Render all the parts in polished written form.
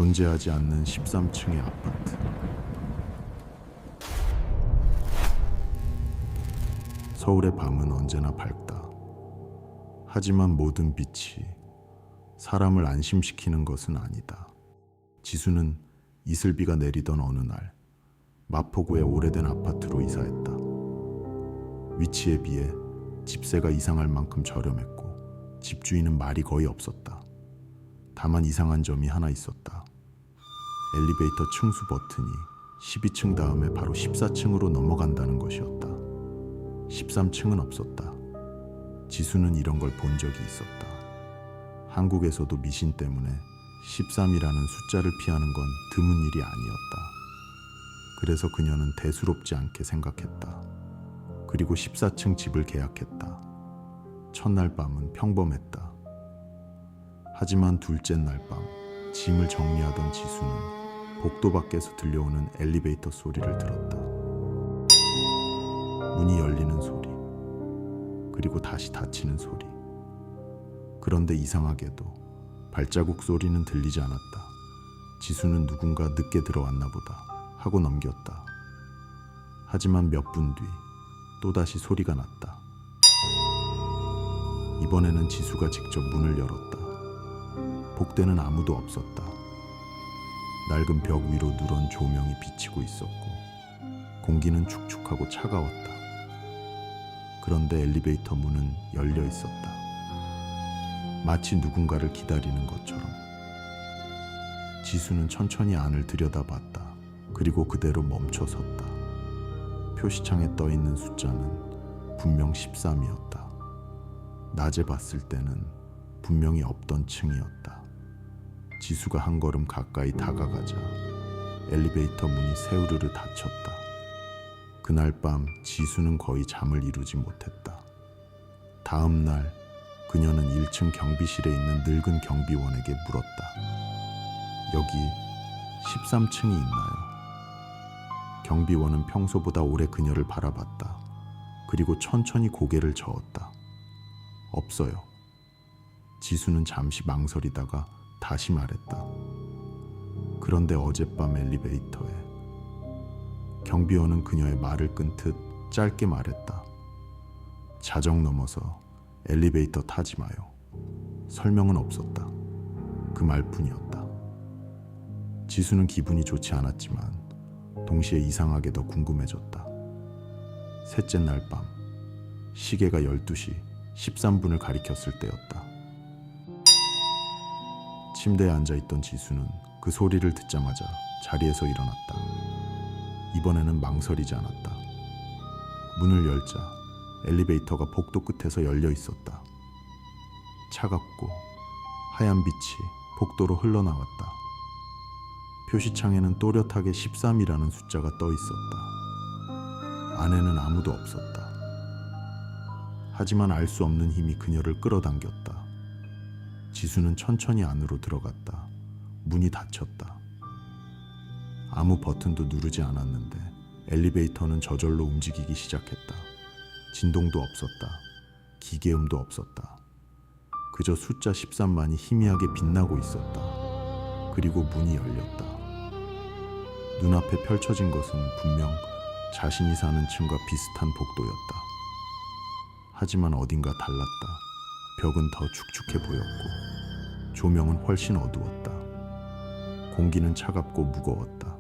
존재하지 않는 13층의 아파트. 서울의 밤은 언제나 밝다. 하지만 모든 빛이 사람을 안심시키는 것은 아니다. 지수는 이슬비가 내리던 어느 날 마포구의 오래된 아파트로 이사했다. 위치에 비해 집세가 이상할 만큼 저렴했고 집주인은 말이 거의 없었다. 다만 이상한 점이 하나 있었다. 엘리베이터 층수 버튼이 12층 다음에 바로 14층으로 넘어간다는 것이었다. 13층은 없었다. 지수는 이런 걸 본 적이 있었다. 한국에서도 미신 때문에 13이라는 숫자를 피하는 건 드문 일이 아니었다. 그래서 그녀는 대수롭지 않게 생각했다. 그리고 14층 집을 계약했다. 첫날 밤은 평범했다. 하지만 둘째 날 밤 짐을 정리하던 지수는 복도 밖에서 들려오는 엘리베이터 소리를 들었다. 문이 열리는 소리, 그리고 다시 닫히는 소리. 그런데 이상하게도 발자국 소리는 들리지 않았다. 지수는 누군가 늦게 들어왔나 보다 하고 넘겼다. 하지만 몇 분 뒤 또다시 소리가 났다. 이번에는 지수가 직접 문을 열었다. 복대는 아무도 없었다. 낡은 벽 위로 누런 조명이 비치고 있었고 공기는 축축하고 차가웠다. 그런데 엘리베이터 문은 열려 있었다. 마치 누군가를 기다리는 것처럼. 지수는 천천히 안을 들여다봤다. 그리고 그대로 멈춰 섰다. 표시창에 떠 있는 숫자는 분명 13이었다. 낮에 봤을 때는 분명히 없던 층이었다. 지수가 한 걸음 가까이 다가가자 엘리베이터 문이 세우르르 닫혔다. 그날 밤 지수는 거의 잠을 이루지 못했다. 다음 날 그녀는 1층 경비실에 있는 늙은 경비원에게 물었다. 여기 13층이 있나요? 경비원은 평소보다 오래 그녀를 바라봤다. 그리고 천천히 고개를 저었다. 없어요. 지수는 잠시 망설이다가 다시 말했다. 그런데 어젯밤 엘리베이터에 경비원은 그녀의 말을 끊듯 짧게 말했다. 자정 넘어서 엘리베이터 타지 마요. 설명은 없었다. 그 말뿐이었다. 지수는 기분이 좋지 않았지만 동시에 이상하게 더 궁금해졌다. 셋째 날 밤 시계가 12시 13분을 가리켰을 때였다. 침대에 앉아있던 지수는 그 소리를 듣자마자 자리에서 일어났다. 이번에는 망설이지 않았다. 문을 열자 엘리베이터가 복도 끝에서 열려 있었다. 차갑고 하얀 빛이 복도로 흘러나왔다. 표시창에는 또렷하게 13이라는 숫자가 떠 있었다. 안에는 아무도 없었다. 하지만 알 수 없는 힘이 그녀를 끌어당겼다. 지수는 천천히 안으로 들어갔다. 문이 닫혔다. 아무 버튼도 누르지 않았는데 엘리베이터는 저절로 움직이기 시작했다. 진동도 없었다. 기계음도 없었다. 그저 숫자 13만이 희미하게 빛나고 있었다. 그리고 문이 열렸다. 눈앞에 펼쳐진 것은 분명 자신이 사는 층과 비슷한 복도였다. 하지만 어딘가 달랐다. 벽은 더 축축해 보였고 조명은 훨씬 어두웠다. 공기는 차갑고 무거웠다.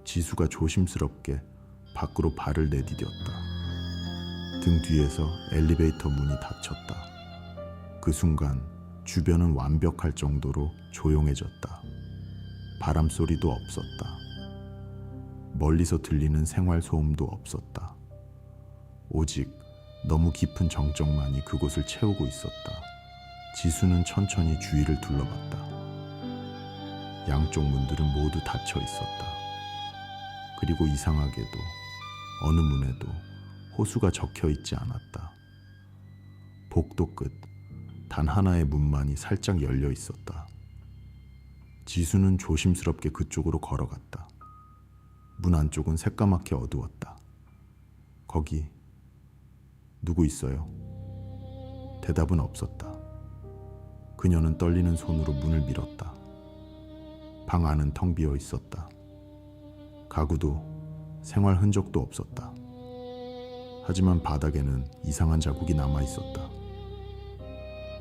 지수가 조심스럽게 밖으로 발을 내디뎠다. 등 뒤에서 엘리베이터 문이 닫혔다. 그 순간 주변은 완벽할 정도로 조용해졌다. 바람 소리도 없었다. 멀리서 들리는 생활 소음도 없었다. 오직 너무 깊은 정적만이 그곳을 채우고 있었다. 지수는 천천히 주위를 둘러봤다. 양쪽 문들은 모두 닫혀 있었다. 그리고 이상하게도 어느 문에도 호수가 적혀 있지 않았다. 복도 끝 단 하나의 문만이 살짝 열려 있었다. 지수는 조심스럽게 그쪽으로 걸어갔다. 문 안쪽은 새까맣게 어두웠다. 거기 누구 있어요? 대답은 없었다. 그녀는 떨리는 손으로 문을 밀었다. 방 안은 텅 비어 있었다. 가구도 생활 흔적도 없었다. 하지만 바닥에는 이상한 자국이 남아 있었다.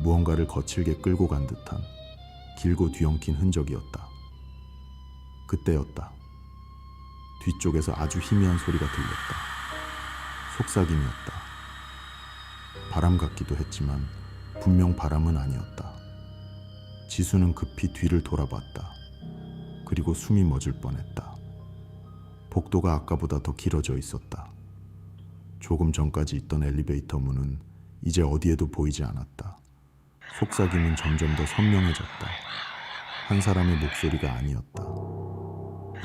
무언가를 거칠게 끌고 간 듯한 길고 뒤엉킨 흔적이었다. 그때였다. 뒤쪽에서 아주 희미한 소리가 들렸다. 속삭임이었다. 바람 같기도 했지만 분명 바람은 아니었다. 지수는 급히 뒤를 돌아봤다. 그리고 숨이 멎을 뻔했다. 복도가 아까보다 더 길어져 있었다. 조금 전까지 있던 엘리베이터 문은 이제 어디에도 보이지 않았다. 속삭임은 점점 더 선명해졌다. 한 사람의 목소리가 아니었다.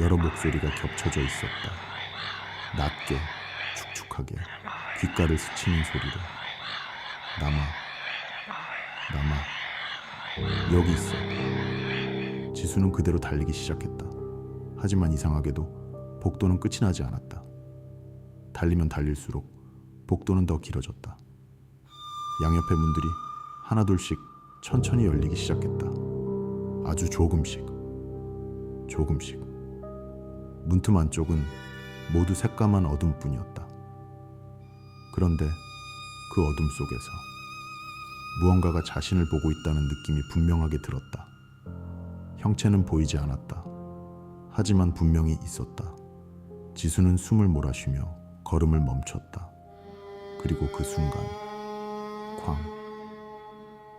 여러 목소리가 겹쳐져 있었다. 낮게, 축축하게, 귓가를 스치는 소리로. 남아, 여기 있어. 지수는 그대로 달리기 시작했다. 하지만 이상하게도 복도는 끝이 나지 않았다. 달리면 달릴수록 복도는 더 길어졌다. 양옆의 문들이 하나둘씩 천천히 열리기 시작했다. 아주 조금씩. 문틈 안쪽은 모두 새까만 어둠뿐이었다. 그런데 그 어둠 속에서 무언가가 자신을 보고 있다는 느낌이 분명하게 들었다. 형체는 보이지 않았다. 하지만 분명히 있었다. 지수는 숨을 몰아쉬며 걸음을 멈췄다. 그리고 그 순간 쾅!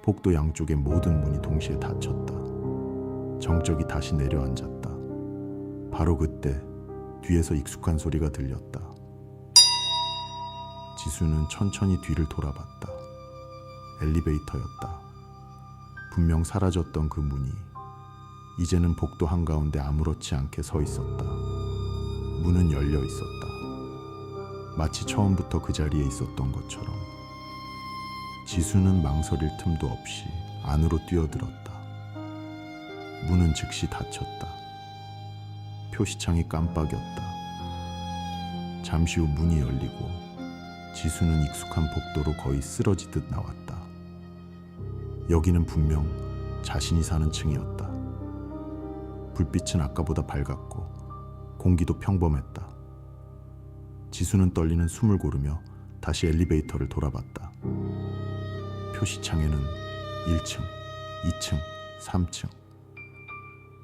복도 양쪽의 모든 문이 동시에 닫혔다. 정적이 다시 내려앉았다. 바로 그때 뒤에서 익숙한 소리가 들렸다. 지수는 천천히 뒤를 돌아봤다. 엘리베이터였다. 분명 사라졌던 그 문이 이제는 복도 한가운데 아무렇지 않게 서 있었다. 문은 열려 있었다. 마치 처음부터 그 자리에 있었던 것처럼. 지수는 망설일 틈도 없이 안으로 뛰어들었다. 문은 즉시 닫혔다. 표시창이 깜빡였다. 잠시 후 문이 열리고 지수는 익숙한 복도로 거의 쓰러지듯 나왔다. 여기는 분명 자신이 사는 층이었다. 불빛은 아까보다 밝았고 공기도 평범했다. 지수는 떨리는 숨을 고르며 다시 엘리베이터를 돌아봤다. 표시창에는 1층, 2층, 3층,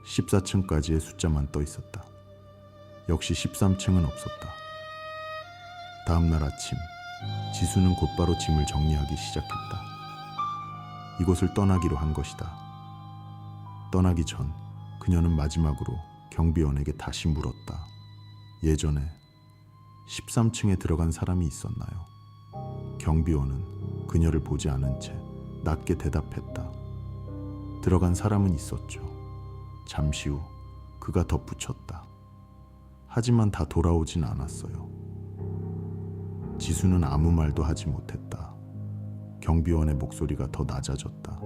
14층까지의 숫자만 떠 있었다. 역시 13층은 없었다. 다음 날 아침, 지수는 곧바로 짐을 정리하기 시작했다. 이곳을 떠나기로 한 것이다. 떠나기 전 그녀는 마지막으로 경비원에게 다시 물었다. 예전에 13층에 들어간 사람이 있었나요? 경비원은 그녀를 보지 않은 채 낮게 대답했다. 들어간 사람은 있었죠. 잠시 후 그가 덧붙였다. 하지만 다 돌아오진 않았어요. 지수는 아무 말도 하지 못했다. 경비원의 목소리가 더 낮아졌다.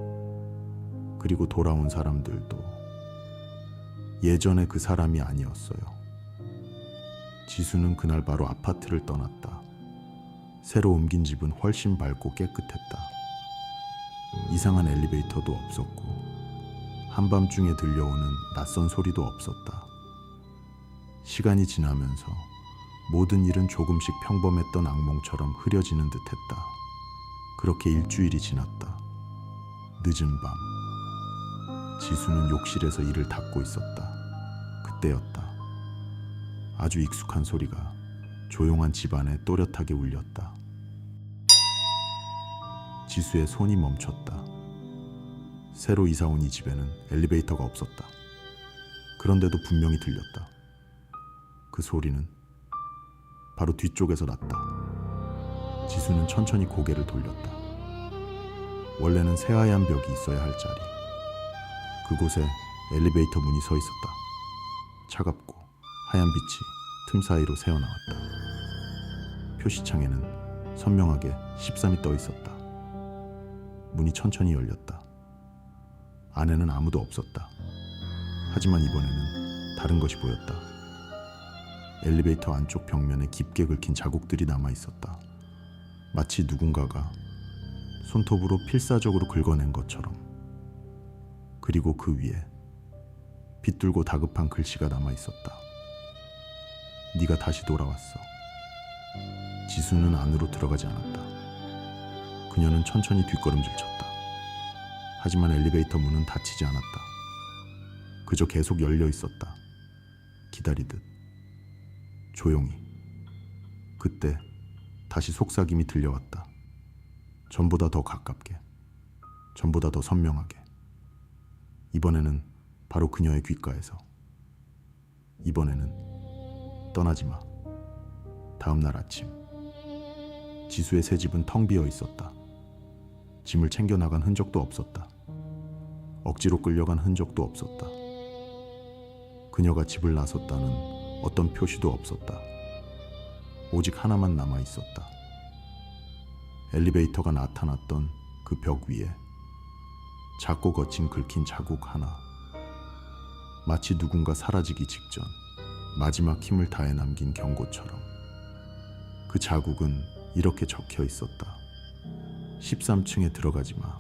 그리고 돌아온 사람들도 예전에 그 사람이 아니었어요. 지수는 그날 바로 아파트를 떠났다. 새로 옮긴 집은 훨씬 밝고 깨끗했다. 이상한 엘리베이터도 없었고 한밤중에 들려오는 낯선 소리도 없었다. 시간이 지나면서 모든 일은 조금씩 평범했던 악몽처럼 흐려지는 듯했다. 그렇게 일주일이 지났다. 늦은 밤, 지수는 욕실에서 이를 닦고 있었다. 그때였다. 아주 익숙한 소리가 조용한 집안에 또렷하게 울렸다. 지수의 손이 멈췄다. 새로 이사 온 이 집에는 엘리베이터가 없었다. 그런데도 분명히 들렸다. 그 소리는 바로 뒤쪽에서 났다. 지수는 천천히 고개를 돌렸다. 원래는 새하얀 벽이 있어야 할 자리. 그곳에 엘리베이터 문이 서 있었다. 차갑고 하얀 빛이 틈 사이로 새어나왔다. 표시창에는 선명하게 13이 떠 있었다. 문이 천천히 열렸다. 안에는 아무도 없었다. 하지만 이번에는 다른 것이 보였다. 엘리베이터 안쪽 벽면에 깊게 긁힌 자국들이 남아 있었다. 마치 누군가가 손톱으로 필사적으로 긁어낸 것처럼. 그리고 그 위에 빗들고 다급한 글씨가 남아 있었다. 네가 다시 돌아왔어. 지수는 안으로 들어가지 않았다. 그녀는 천천히 뒷걸음질 쳤다. 하지만 엘리베이터 문은 닫히지 않았다. 그저 계속 열려 있었다. 기다리듯. 조용히. 그때 다시 속삭임이 들려왔다. 전보다 더 가깝게. 전보다 더 선명하게. 이번에는 바로 그녀의 귓가에서. 이번에는 떠나지 마. 다음 날 아침. 지수의 새 집은 텅 비어 있었다. 짐을 챙겨 나간 흔적도 없었다. 억지로 끌려간 흔적도 없었다. 그녀가 집을 나섰다는 어떤 표시도 없었다. 오직 하나만 남아 있었다. 엘리베이터가 나타났던 그 벽 위에 작고 거친 긁힌 자국 하나. 마치 누군가 사라지기 직전 마지막 힘을 다해 남긴 경고처럼. 그 자국은 이렇게 적혀 있었다. 13층에 들어가지 마.